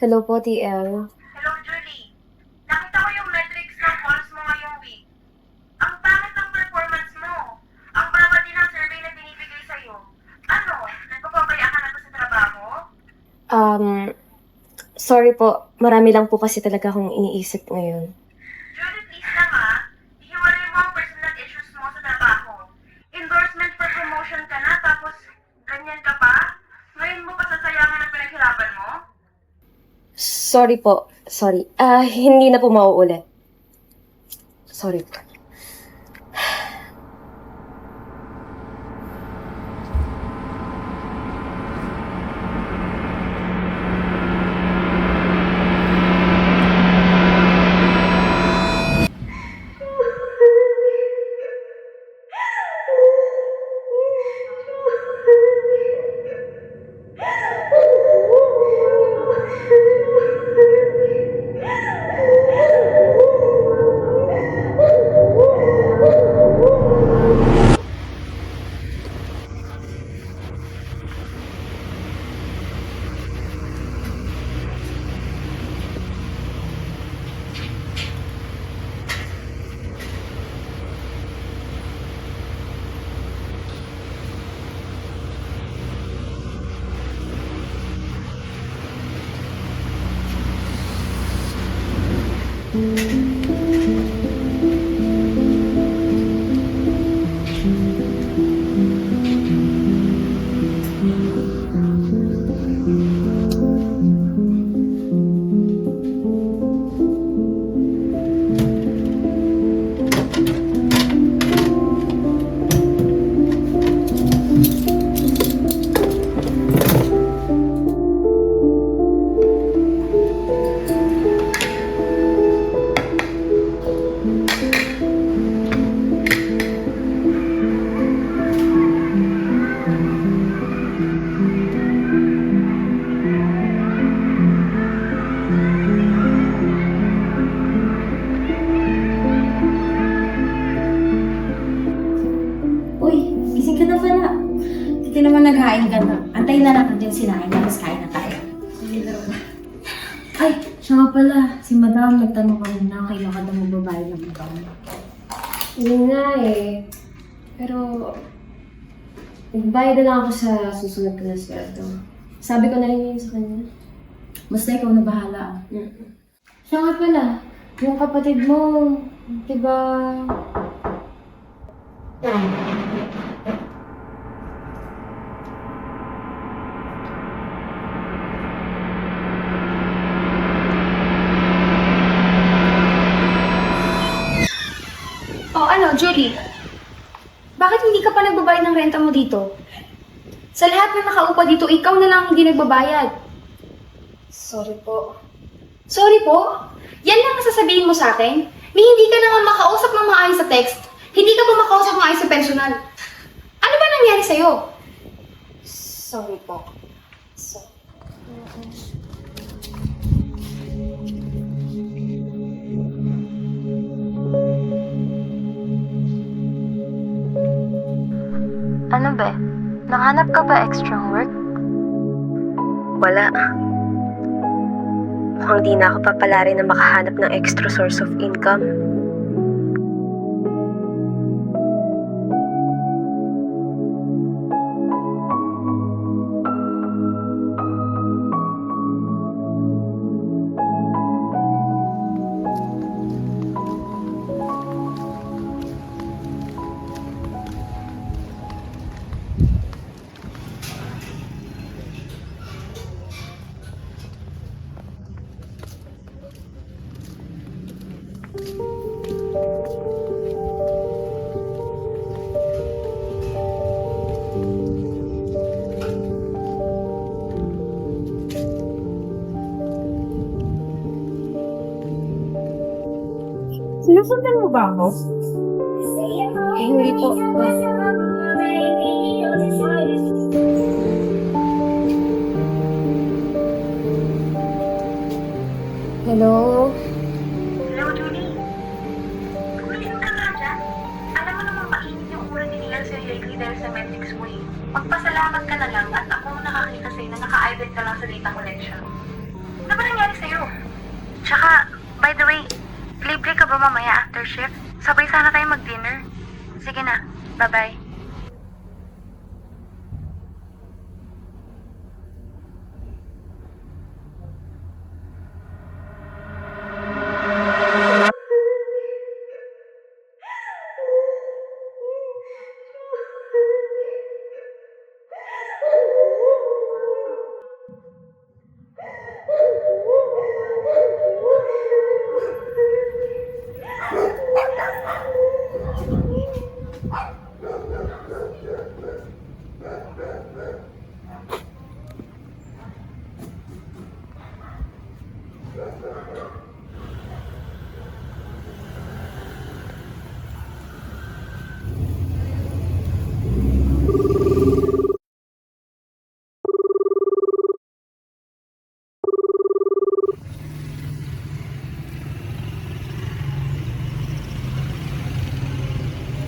Hello po, TL. Hello, Julie. Nakita ko yung metrics ng calls mo ngayong week. Ang pangit ng performance mo. Ang baba din ng survey na binibigay sa'yo. Ano? Nagpapabaya ka na ba sa trabaho? Um, Sorry po. Marami lang po kasi talaga akong iniisip ngayon. Julie, please lang Ihiwalay mo ang personal issues mo sa trabaho. Endorsement for promotion ka na, tapos ganyan ka pa? Ngayon mo pa sasayangan ang pinaghirapan mo? Sorry po. Sorry. Hindi na po mauulit. Sorry po. Uy, gising ka na pala. Hindi naman naghain ka na. Antayin na natin yung sinain, tapos kain na tayo. Ay, siya nga pala. Si Madam, nagtanong ka rin na kailan ka daw magbabayad ng utang. Yun nga eh. Pero, nagbayad na lang ako sa susunod ko na sweldo. Sabi ko na rin yun sa kanya. Basta ikaw na bahala. Siya nga pala, yung kapatid mo, diba... Oh, ano, Julie? Bakit hindi ka pa nagbabayad ng renta mo dito? Sa lahat na nakaupa dito, ikaw na lang hindi nagbabayad. Sorry po. Sorry po? Yan lang ang sasabihin mo sa akin? Ni hindi ka naman makausap ng maayos sa text. Hindi ka pa makausap ng maayos sa personal. Ano ba nangyari sa'yo? Sorry po. Sorry. Ano be? Nakahanap ka ba extra work? Wala. Mukhang di na ako papalari na makahanap ng extra source of income. Sinusundan mo ba ako? Hindi po. Hello? Hello, Julie. Gumising ka nga dyan. Alam mo namang mainit yung ulo ni Nian sa'yo lately dahil sa metrics mo eh. Magpasalamat ka na lang at ako nakakita sa'yo na naka-idle ka lang sa data collection. Ano ba nangyari Tsaka, by the way, libre ka ba mamaya after shift? Sabay sana tayo mag-dinner. Sige na, bye-bye.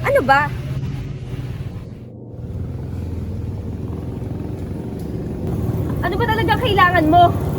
Ano ba? Ano ba talaga kailangan mo?